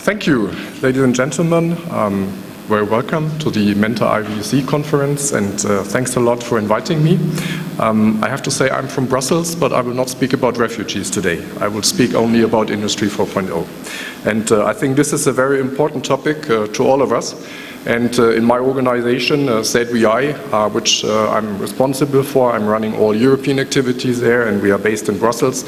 Thank you, ladies and gentlemen. Very welcome to the MENTA IVSC conference, and thanks a lot for inviting me. I have to say I'm from Brussels, but I will not speak about refugees today. I will speak only about Industry 4.0. And I think this is a very important topic to all of us. And in my organization, TEendője, which I'm responsible for, I'm running all European activities there, and we are based in Brussels.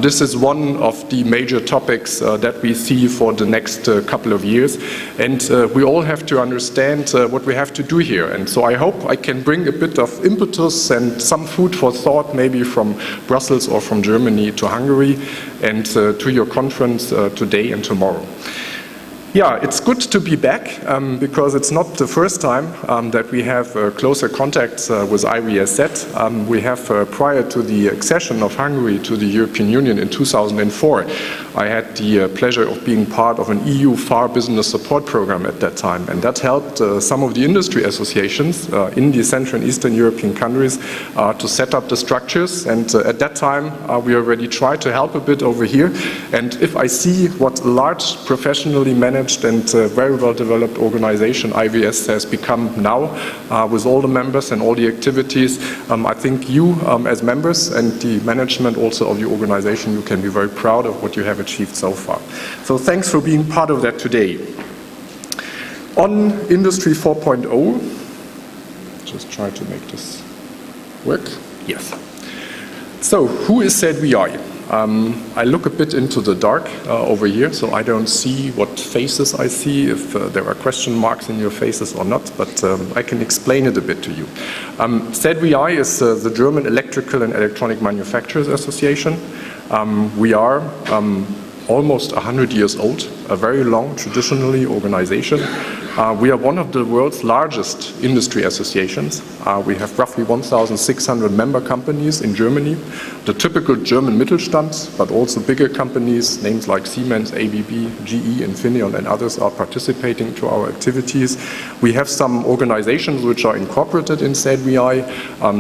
This is one of the major topics that we see for the next couple of years. And we all have to understand what we have to do here. And so I hope I can bring a bit of impetus and some food for thought, maybe from Brussels or from Germany to Hungary, and to your conference today and tomorrow. Yeah, it's good to be back because it's not the first time that we have closer contacts with IVSZ. We have, prior to the accession of Hungary to the European Union in 2004, I had the pleasure of being part of an EU FAR business support program at that time, and that helped some of the industry associations in the Central and Eastern European countries to set up the structures, and at that time we already tried to help a bit over here. And if I see what large professionally managed and very well developed organization IVSZ has become now with all the members and all the activities, I think you as members and the management also of the organization, you can be very proud of what you have achieved so far. So thanks for being part of that today. On Industry 4.0, just try to make this work. Yes. So who is TEendője? I look a bit into the dark over here, so I don't see what faces I see, if there are question marks in your faces or not, but I can explain it a bit to you. TEendője is the German Electrical and Electronic Manufacturers Association. We are almost 100 years old, a very long, traditionally organization. We are one of the world's largest industry associations. We have roughly 1,600 member companies in Germany. The typical German Mittelstand, but also bigger companies, names like Siemens, ABB, GE, Infineon, and others are participating to our activities. We have some organizations which are incorporated in TEendője.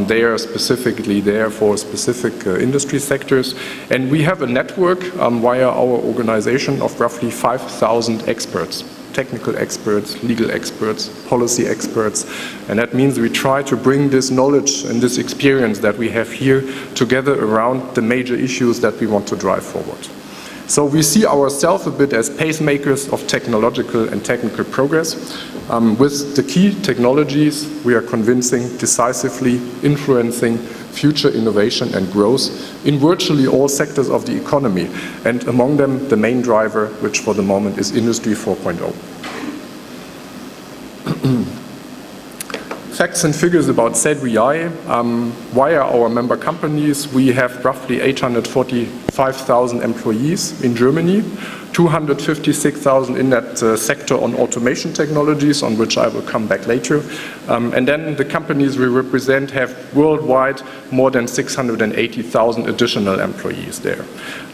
They are specifically there for specific industry sectors. And we have a network via our organization of roughly 5,000 experts. Technical experts, legal experts, policy experts, and that means we try to bring this knowledge and this experience that we have here together around the major issues that we want to drive forward. So we see ourselves a bit as pacemakers of technological and technical progress. With the key technologies, we are convincing, decisively influencing future innovation and growth in virtually all sectors of the economy, and among them the main driver, which for the moment is Industry 4.0. Facts and figures about TEendője. Via our member companies, we have roughly 845,000 employees in Germany, 256,000 in that sector on automation technologies, on which I will come back later. And then the companies we represent have worldwide more than 680,000 additional employees there.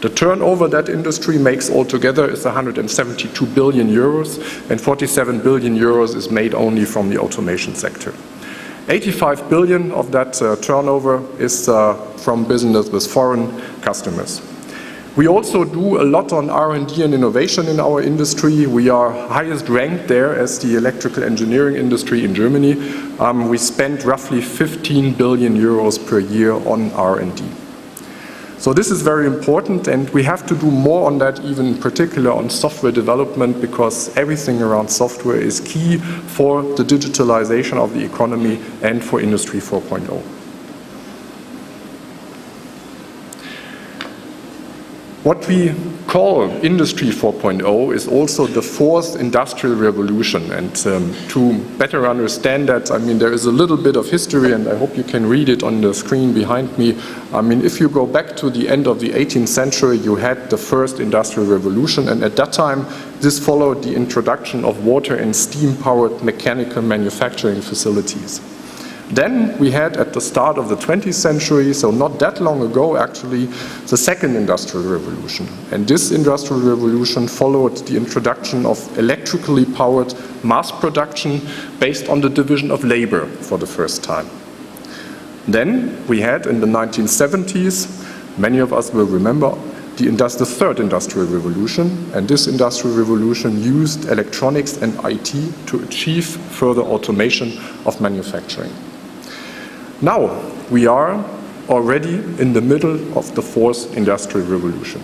The turnover that industry makes altogether is 172 billion euros, and 47 billion euros is made only from the automation sector. 85 billion of that turnover is from business with foreign customers. We also do a lot on R&D and innovation in our industry. We are highest ranked there as the electrical engineering industry in Germany. We spend roughly 15 billion euros per year on R&D. So this is very important, and we have to do more on that, even in particular on software development, because everything around software is key for the digitalization of the economy and for Industry 4.0. What we call Industry 4.0 is also the fourth industrial revolution, and to better understand that, I mean, there is a little bit of history, and I hope you can read it on the screen behind me. I mean, if you go back to the end of the 18th century, you had the first industrial revolution, and at that time this followed the introduction of water and steam-powered mechanical manufacturing facilities. Then we had, at the start of the 20th century, so not that long ago actually, the second industrial revolution. And this industrial revolution followed the introduction of electrically powered mass production based on the division of labor for the first time. Then we had, in the 1970s, many of us will remember, the third industrial revolution, and this industrial revolution used electronics and IT to achieve further automation of manufacturing. Now we are already in the middle of the fourth industrial revolution.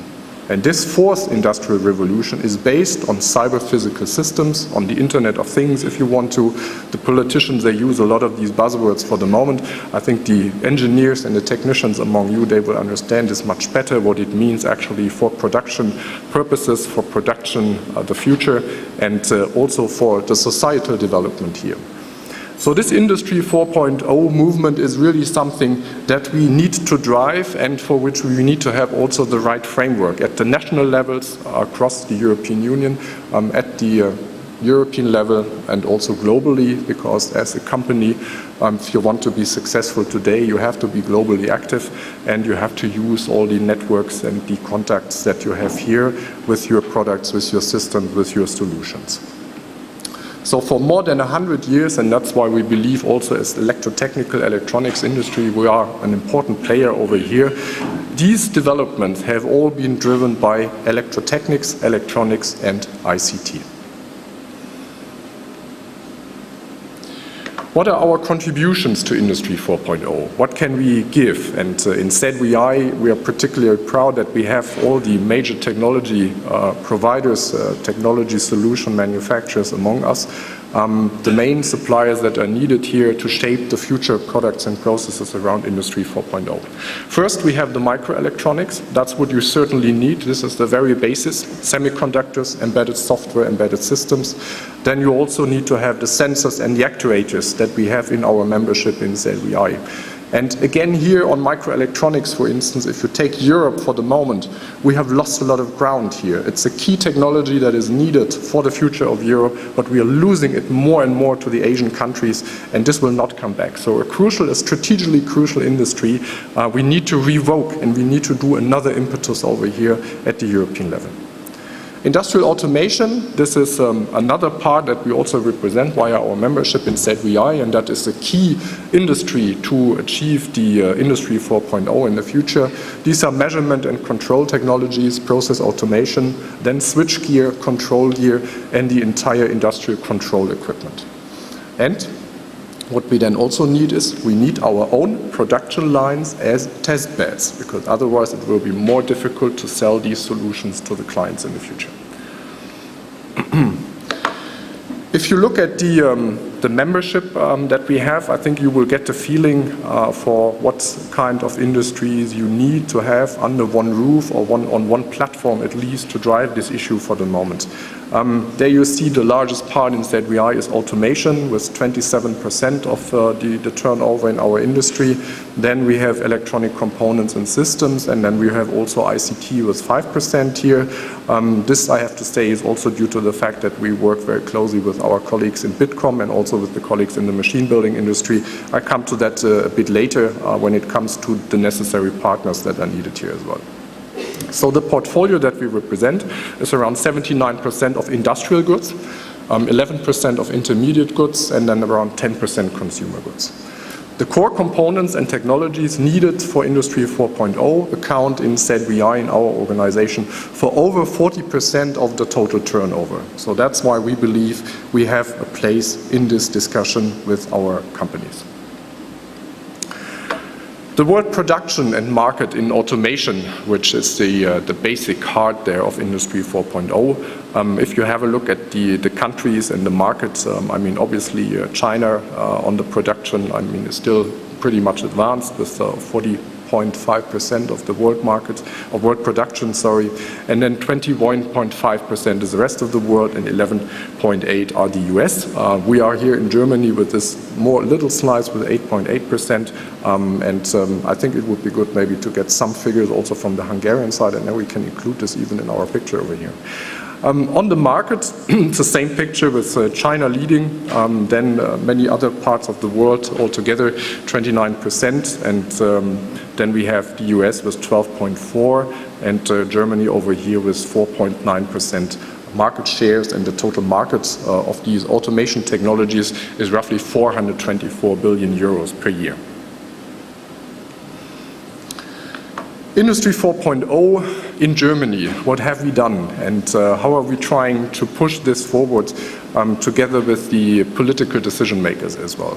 And this fourth industrial revolution is based on cyber-physical systems, on the Internet of Things, if you want to. The politicians, they use a lot of these buzzwords for the moment. I think the engineers and the technicians among you, they will understand this much better, what it means actually for production purposes, for production, the future, and also for the societal development here. So this Industry 4.0 movement is really something that we need to drive and for which we need to have also the right framework at the national levels across the European Union, at the European level and also globally, because as a company, if you want to be successful today, you have to be globally active and you have to use all the networks and the contacts that you have here with your products, with your systems, with your solutions. So for more than 100 years, and that's why we believe also as electrotechnical electronics industry, we are an important player over here. These developments have all been driven by electrotechnics, electronics, and ICT. What are our contributions to Industry 4.0? What can we give? And in SEDWI, we are particularly proud that we have all the major technology providers, technology solution manufacturers among us, the main suppliers that are needed here to shape the future products and processes around Industry 4.0. First, we have the microelectronics. That's what you certainly need. This is the very basis, semiconductors, embedded software, embedded systems. Then you also need to have the sensors and the actuators that we have in our membership in SEDWI. And again here on microelectronics, for instance, if you take Europe for the moment, we have lost a lot of ground here. It's a key technology that is needed for the future of Europe, but we are losing it more and more to the Asian countries, and this will not come back. So a strategically crucial industry, we need to revoke and we need to do another impetus over here at the European level. Industrial automation, this is another part that we also represent via our membership in SEDWI, and that is a key industry to achieve the Industry 4.0 in the future. These are measurement and control technologies, process automation, then switchgear, control gear, and the entire industrial control equipment. And what we then also need is we need our own production lines as test beds, because otherwise it will be more difficult to sell these solutions to the clients in the future. If you look at the membership that we have, I think you will get the feeling for what kind of industries you need to have under one roof or on one platform at least to drive this issue for the moment. There you see the largest part in SEDWI is automation with 27% of the turnover in our industry. Then we have electronic components and systems, and then we have also ICT with 5% here. This, I have to say, is also due to the fact that we work very closely with our colleagues in Bitkom and also with the colleagues in the machine building industry. I come to that a bit later when it comes to the necessary partners that are needed here as well. So the portfolio that we represent is around 79% of industrial goods, 11% of intermediate goods, and then around 10% consumer goods. The core components and technologies needed for Industry 4.0 account in SEDWI in our organization for over 40% of the total turnover. So that's why we believe we have a place in this discussion with our companies. The word production and market in automation, which is the basic heart there of Industry 4.0, if you have a look at the countries and the markets, I mean, obviously China on the production, I mean, is still pretty much advanced with 40.5% of the world market, of world production, sorry, and then 21.5% is the rest of the world, and 11.8% are the US. We are here in Germany with this little slice with 8.8%, and I think it would be good maybe to get some figures also from the Hungarian side, and then we can include this even in our picture over here. On the market, it's the same picture with China leading, then many other parts of the world altogether, 29%, and then we have the US with 12.4%, and Germany over here with 4.9% market shares, and the total markets of these automation technologies is roughly 424 billion euros per year. Industry 4.0 in Germany, what have we done, and how are we trying to push this forward together with the political decision makers as well?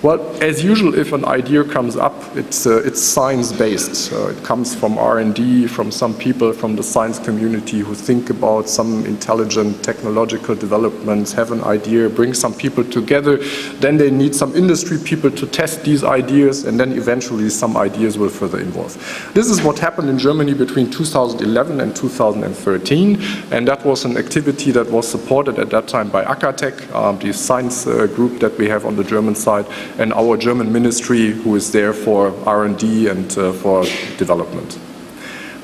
Well, as usual, if an idea comes up, it's science-based. It comes from R&D, from some people from the science community who think about some intelligent technological developments, have an idea, bring some people together, then they need some industry people to test these ideas, and then eventually some ideas will further evolve. This is what happened in Germany between 2011 and 2013, and that was an activity that was supported at that time by AKKV-knek, the science group that we have on the German side, and our German ministry, who is there for R&D and for development.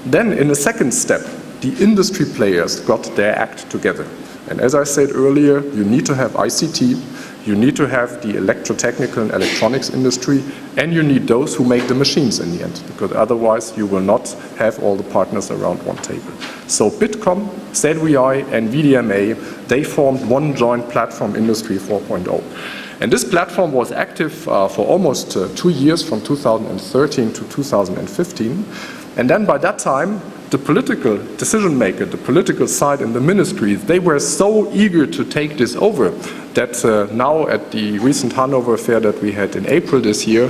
Then, in a second step, the industry players got their act together. And as I said earlier, you need to have ICT, you need to have the electrotechnical and electronics industry, and you need those who make the machines in the end, because otherwise you will not have all the partners around one table. So Bitkom, ZWI, and VDMA, they formed one joint platform, Industry 4.0. And this platform was active for almost 2 years, from 2013 to 2015. And then by that time, the political decision maker, the political side in the ministries, they were so eager to take this over that now at the recent Hanover fair that we had in April this year,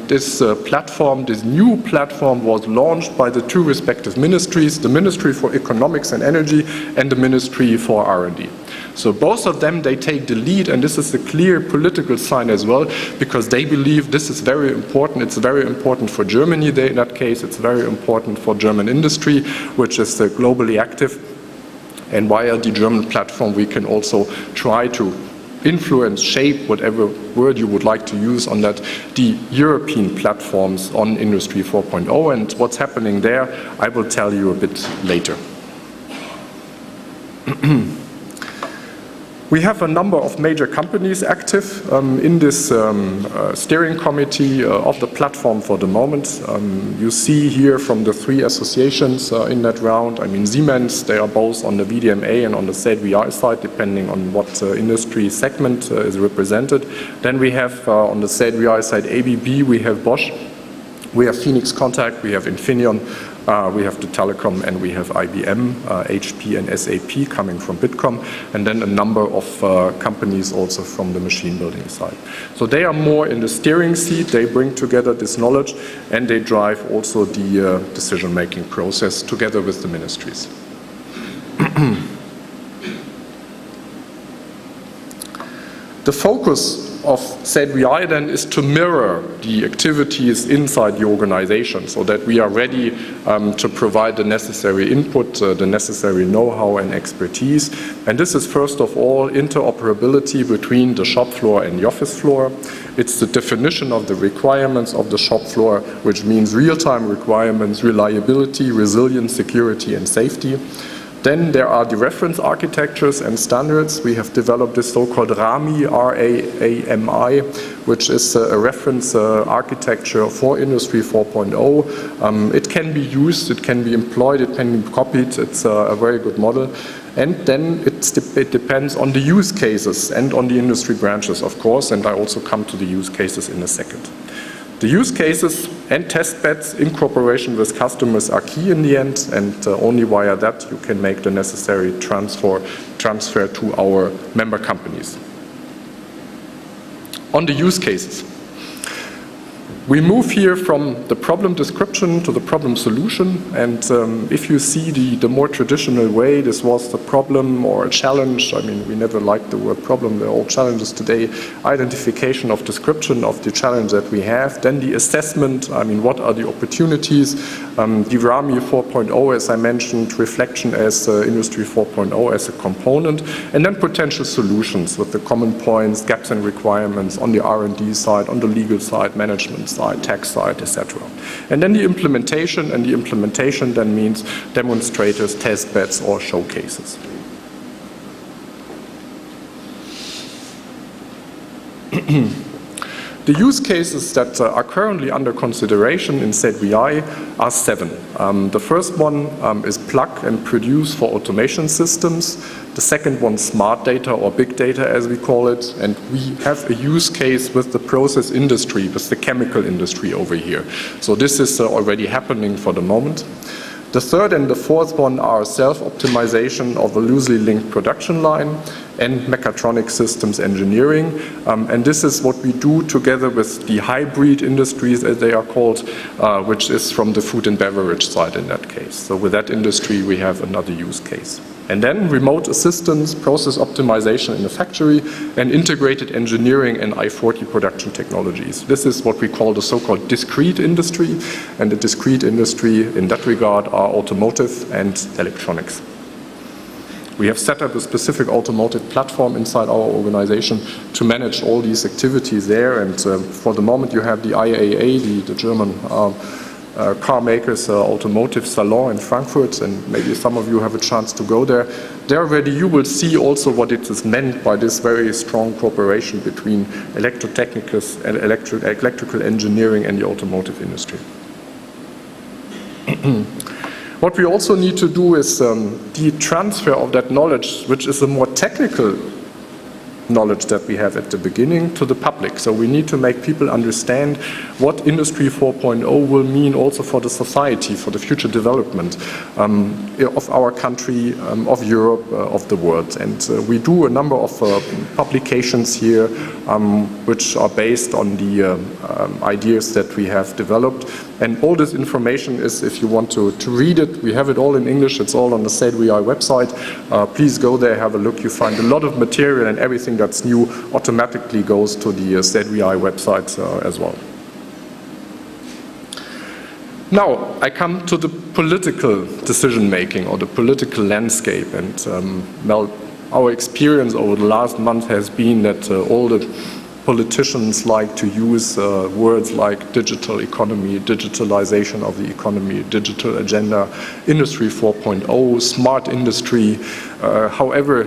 this new platform was launched by the two respective ministries, the Ministry for Economics and Energy and the Ministry for R&D. So both of them, they take the lead, and this is a clear political sign as well, because they believe this is very important. It's very important for Germany in that case. It's very important for German industry, which is globally active. And via the German platform, we can also try to influence, shape, whatever word you would like to use on that, the European platforms on Industry 4.0. And what's happening there, I will tell you a bit later. We have a number of major companies active in this steering committee of the platform for the moment. You see here from the three associations in that round, I mean Siemens, they are both on the VDMA and on the ZWI side, depending on what industry segment is represented. Then we have on the ZWI side ABB, we have Bosch, we have Phoenix Contact, we have Infineon, we have the Telecom, and we have IBM, HP and SAP coming from Bitkom, and then a number of companies also from the machine building side. So they are more in the steering seat, they bring together this knowledge, and they drive also the decision-making process together with the ministries. The focus of ZWI then is to mirror the activities inside the organization so that we are ready to provide the necessary input, the necessary know-how and expertise. And this is first of all interoperability between the shop floor and the office floor. It's the definition of the requirements of the shop floor, which means real-time requirements, reliability, resilience, security and safety. Then there are the reference architectures and standards. We have developed this so-called RAMI, R-A-A-M-I, which is a reference architecture for Industry 4.0. It can be used, it can be employed, it can be copied. It's a very good model. And then it depends on the use cases and on the industry branches, of course, and I also come to the use cases in a second. The use cases and test beds in cooperation with customers are key in the end, and only via that you can make the necessary transfer to our member companies. On the use cases, we move here from the problem description to the problem solution, and if you see the more traditional way, this was the problem or a challenge. I mean, we never liked the word problem, they're all challenges today. Identification of description of the challenge that we have, then the assessment, I mean, what are the opportunities, the RAMI 4.0, as I mentioned, reflection as Industry 4.0 as a component, and then potential solutions with the common points, gaps and requirements on the R&D side, on the legal side, management side, tax side, etc. And then the implementation, and the implementation then means demonstrators, test beds, or showcases. The use cases that are currently under consideration in ZVI are 7. The first one is plug and produce for automation systems. The second one, smart data or big data as we call it, and we have a use case with the process industry, with the chemical industry over here. So this is already happening for the moment. The third and the fourth one are self-optimization of a loosely linked production line and mechatronic systems engineering. And this is what we do together with the hybrid industries, as they are called, which is from the food and beverage side in that case. So with that industry, we have another use case. And then remote assistance, process optimization in the factory, and integrated engineering and I-40 production technologies. This is what we call the so-called discrete industry, and the discrete industry in that regard are automotive and electronics. We have set up a specific automotive platform inside our organization to manage all these activities there, and for the moment you have the IAA, the German car makers automotive salon in Frankfurt, and maybe some of you have a chance to go there. There already you will see also what it is meant by this very strong cooperation between electrotechnicals and electrical engineering and the automotive industry. What we also need to do is the transfer of that knowledge, which is a more technical knowledge that we have at the beginning, to the public. So we need to make people understand what Industry 4.0 will mean also for the society, for the future development of our country, of Europe, of the world. And we do a number of publications here which are based on the ideas that we have developed. And all this information is, if you want to read it, we have it all in English, it's all on the ZVI website. Please go there, have a look. You find a lot of material, and everything that's new automatically goes to the ZVI website as well. Now, I come to the political decision making or the political landscape, and well, our experience over the last month has been that all the politicians like to use words like digital economy, digitalization of the economy, digital agenda, Industry 4.0, smart industry. However,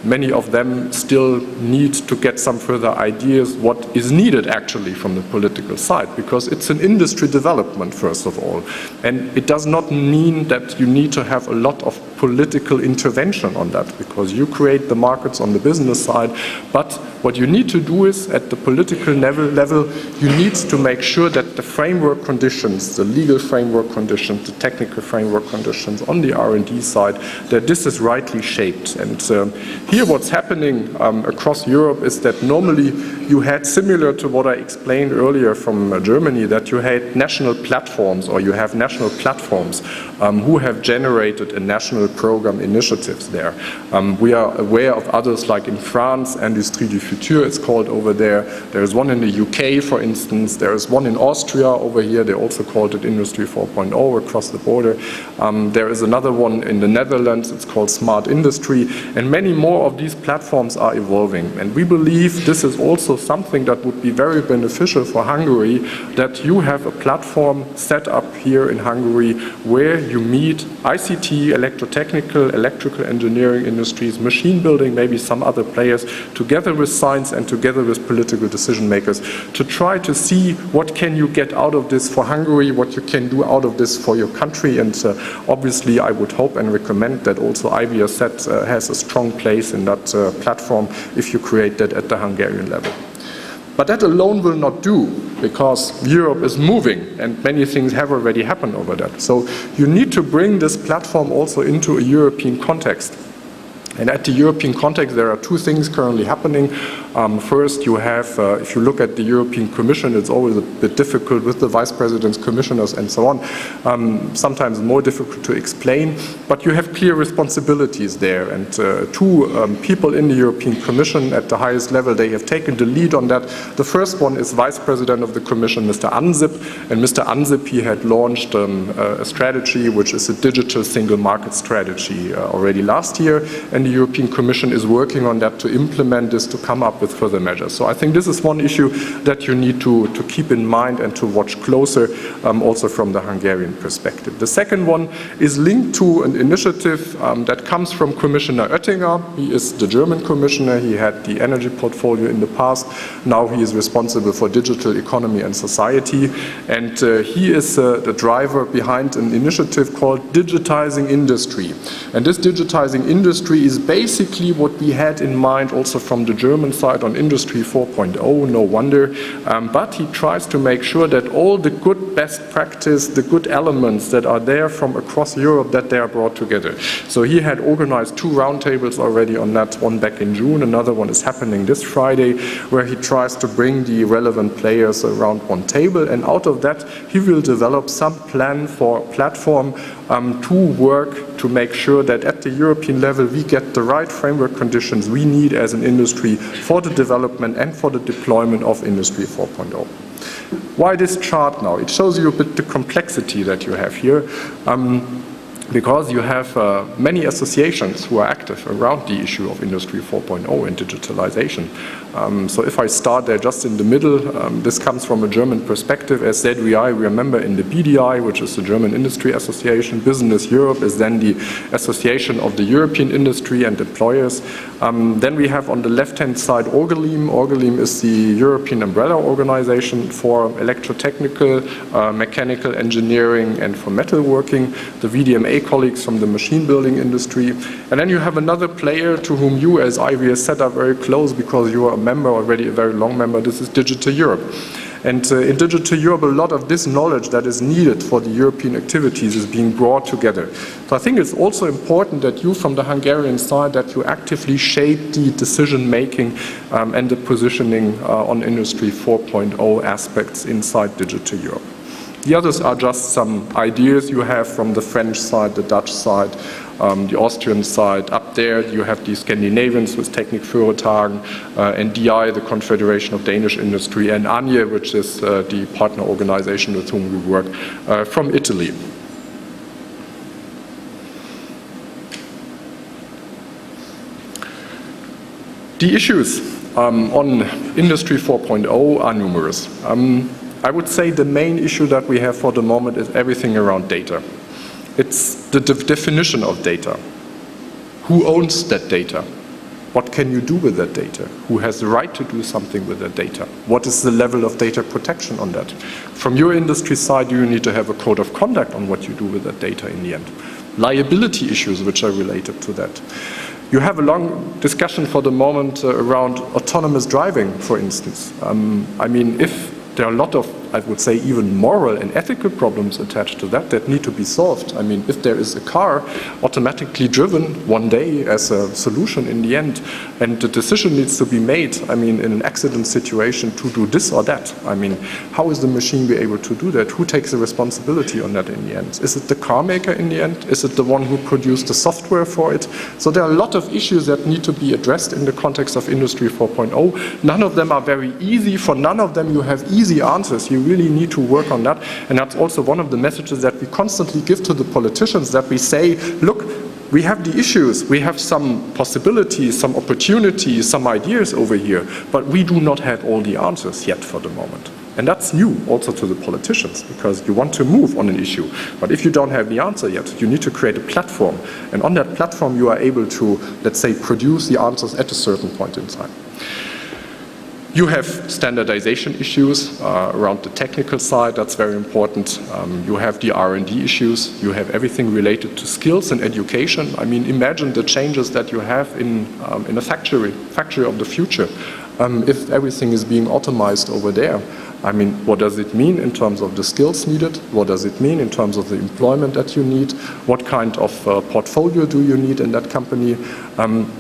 many of them still need to get some further ideas what is needed actually from the political side, because it's an industry development first of all, and it does not mean that you need to have a lot of political intervention on that, because you create the markets on the business side, but what you need to do is at the political level you need to make sure that the framework conditions, the legal framework conditions, the technical framework conditions on the R&D side, that this is rightly shaped. And here what's happening across Europe is that normally you had, similar to what I explained earlier from Germany, that you had national platforms, or you have national platforms who have generated a national program initiatives there. We are aware of others like in France, Industrie du Futur it's called over there. There is one in the UK, for instance. There is one in Austria over here. They also called it Industry 4.0 across the border. There is another one in the Netherlands. It's called Smart Industry. And many more of these platforms are evolving. And we believe this is also something that would be very beneficial for Hungary, that you have a platform set up here in Hungary where you meet ICT, electrotechnical, electrical engineering industries, machine building, maybe some other players, together with science and together with political decision makers, to try to see what can you get out of this for Hungary, what you can do out of this for your country. And obviously I would hope and recommend that also IVSZ has a strong place in that platform if you create that at the Hungarian level. But that alone will not do, because Europe is moving and many things have already happened over that. So you need to bring this platform also into a European context. And at the European context, there are two things currently happening. First, you have, if you look at the European Commission, it's always a bit difficult with the vice presidents, commissioners, and so on. Sometimes more difficult to explain, but you have clear responsibilities there. And two people in the European Commission at the highest level, they have taken the lead on that. The first one is Vice President of the Commission, Mr. Ansip. And Mr. Ansip, he had launched a strategy which is a digital single market strategy already last year. And and the European Commission is working on that to implement this, to come up with further measures. So I think this is one issue that you need to keep in mind and to watch closer, also from the Hungarian perspective. The second one is linked to an initiative that comes from Commissioner Oettinger. He is the German commissioner. He had the energy portfolio in the past. Now he is responsible for digital economy and society. And he is the driver behind an initiative called Digitizing Industry. And this digitizing industry is basically what we had in mind also from the German side on Industry 4.0, no wonder. But he tries to make sure that all the good best practice, the good elements that are there from across Europe, that they are brought together. So he had organized 2 roundtables already on that, one back in June, another one is happening this Friday, where he tries to bring the relevant players around one table, and out of that he will develop some plan for platform to work to make sure that at the European level we get the right framework conditions we need as an industry for the development and for the deployment of Industry 4.0. Why this chart now? It shows you a bit the complexity that you have here. Because you have many associations who are active around the issue of Industry 4.0 and digitalization. So if I start there just in the middle, this comes from a German perspective. As ZVI, we are a member in the BDI, which is the German Industry Association. Business Europe is then the association of the European industry and employers. Then we have on the left-hand side Orgelim. Orgelim is the European umbrella organization for electrotechnical, mechanical engineering and for metalworking. The VDMA colleagues from the machine building industry. And then you have another player to whom you as IVSZ are very close because you are a member already, a very long member. This is Digital Europe. And in Digital Europe, a lot of this knowledge that is needed for the European activities is being brought together. So I think it's also important that you, from the Hungarian side, that you actively shape the decision-making and the positioning on Industry 4.0 aspects inside Digital Europe. The others are just some ideas you have from the French side, the Dutch side, the Austrian side. Up there you have the Scandinavians with Technikföretagen, and DI, the Confederation of Danish Industry, and ANJE, which is the partner organization with whom we work, from Italy. The issues on Industry 4.0 are numerous. I would say the main issue that we have for the moment is everything around data. It's the definition of data. Who owns that data? What can you do with that data? Who has the right to do something with that data? What is the level of data protection on that? From your industry side, you need to have a code of conduct on what you do with that data in the end. Liability issues which are related to that. You have a long discussion for the moment around autonomous driving, for instance. I mean, if there are a lot of, I would say, even moral and ethical problems attached to that need to be solved. I mean, if there is a car automatically driven one day as a solution in the end, and the decision needs to be made, I mean, in an accident situation to do this or that, I mean, how is the machine be able to do that? Who takes the responsibility on that in the end? Is it the car maker in the end? Is it the one who produced the software for it? So there are a lot of issues that need to be addressed in the context of Industry 4.0. None of them are very easy. For none of them you have easy answers. You really need to work on that, and that's also one of the messages that we constantly give to the politicians, that we say, look, we have the issues, we have some possibilities, some opportunities, some ideas over here, but we do not have all the answers yet for the moment. And that's new also to the politicians, because you want to move on an issue, but if you don't have the answer yet, you need to create a platform, and on that platform you are able to, let's say, produce the answers at a certain point in time. You have standardization issues around the technical side, that's very important. You have the R&D issues, you have everything related to skills and education. I mean, imagine the changes that you have in a factory of the future. If everything is being automized over there, I mean, what does it mean in terms of the skills needed? What does it mean in terms of the employment that you need? What kind of portfolio do you need in that company?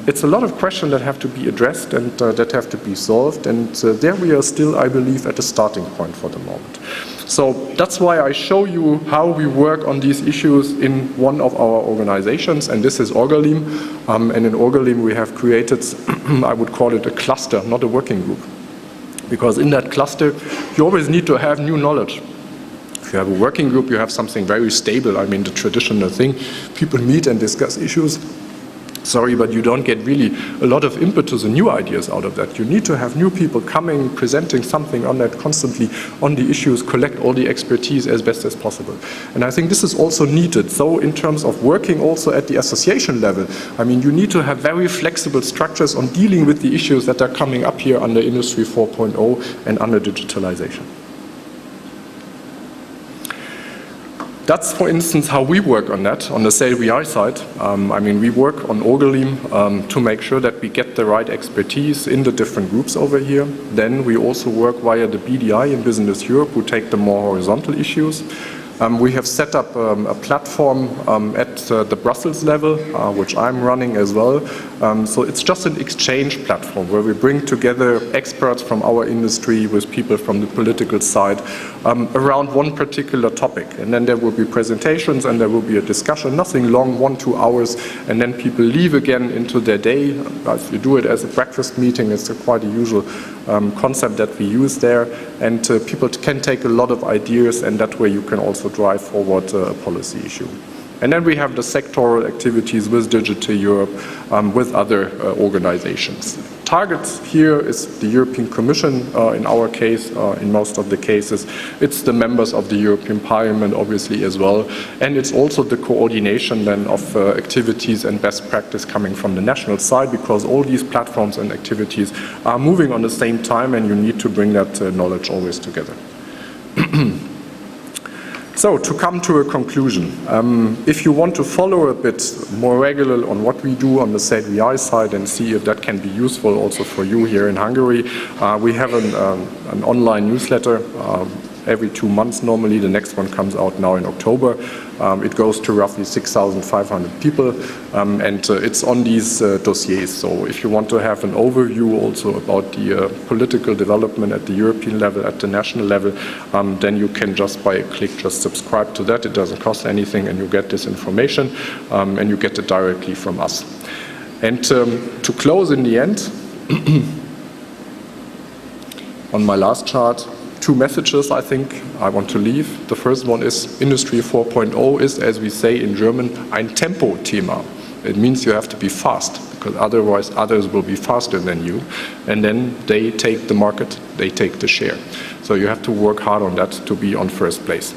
It's a lot of questions that have to be addressed and that have to be solved, and there we are still, I believe, at the starting point for the moment. So that's why I show you how we work on these issues in one of our organizations, and this is Orgelim. And in Orgelim we have created, I would call it a cluster, not a working group. Because in that cluster, you always need to have new knowledge. If you have a working group, you have something very stable. I mean, the traditional thing, people meet and discuss issues. sorry, but you don't get really a lot of impetus and new ideas out of that. You need to have new people coming, presenting something on that constantly, on the issues, collect all the expertise as best as possible. And I think this is also needed. So in terms of working also at the association level, I mean, you need to have very flexible structures on dealing with the issues that are coming up here under Industry 4.0 and under digitalization. That's, for instance, how we work on that, on the CLVI side. I mean, we work on Orgelim to make sure that we get the right expertise in the different groups over here. Then we also work via the BDI in Business Europe, who take the more horizontal issues. We have set up a platform at the Brussels level, which I'm running as well. So it's just an exchange platform where we bring together experts from our industry with people from the political side around one particular topic. And then there will be presentations and there will be a discussion, nothing long, 1-2 hours, and then people leave again into their day. If you do it as a breakfast meeting, it's quite a usual concept that we use there. And people can take a lot of ideas, and that way you can also drive forward a policy issue. And then we have the sectoral activities with Digital Europe, with other organizations. Targets here is the European Commission in our case, in most of the cases. It's the members of the European Parliament obviously as well. And it's also the coordination then of activities and best practice coming from the national side, because all these platforms and activities are moving on the same time and you need to bring that knowledge always together. So, to come to a conclusion, if you want to follow a bit more regular on what we do on the CLVI side and see if that can be useful also for you here in Hungary, we have an online newsletter every 2 months normally. The next one comes out now in October. It goes to roughly 6,500 people, and it's on these dossiers. So if you want to have an overview also about the political development at the European level, at the national level, then you can just by a click just subscribe to that. It doesn't cost anything, and you get this information, and you get it directly from us. And to close in the end, on my last chart, 2 messages I think I want to leave. The first one is Industry 4.0 is, as we say in German, ein Tempo-Thema. It means you have to be fast, because otherwise others will be faster than you. And then they take the market, they take the share. So you have to work hard on that to be on first place.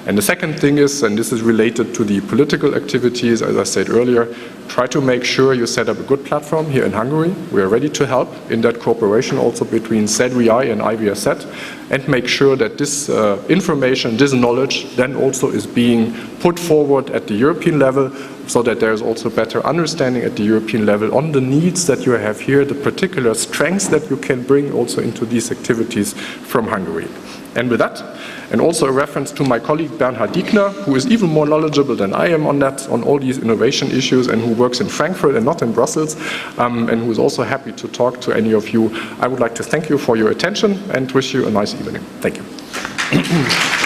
And the second thing is, and this is related to the political activities, as I said earlier, try to make sure you set up a good platform here in Hungary. We are ready to help in that cooperation also between CLVI and IVSZ, and make sure that this information, this knowledge then also is being put forward at the European level, so that there is also better understanding at the European level on the needs that you have here, the particular strengths that you can bring also into these activities from Hungary. And with that, and also a reference to my colleague Bernhard Diekner, who is even more knowledgeable than I am on that, on all these innovation issues, and who works in Frankfurt and not in Brussels, and who is also happy to talk to any of you. I would like to thank you for your attention and wish you a nice evening. Thank you.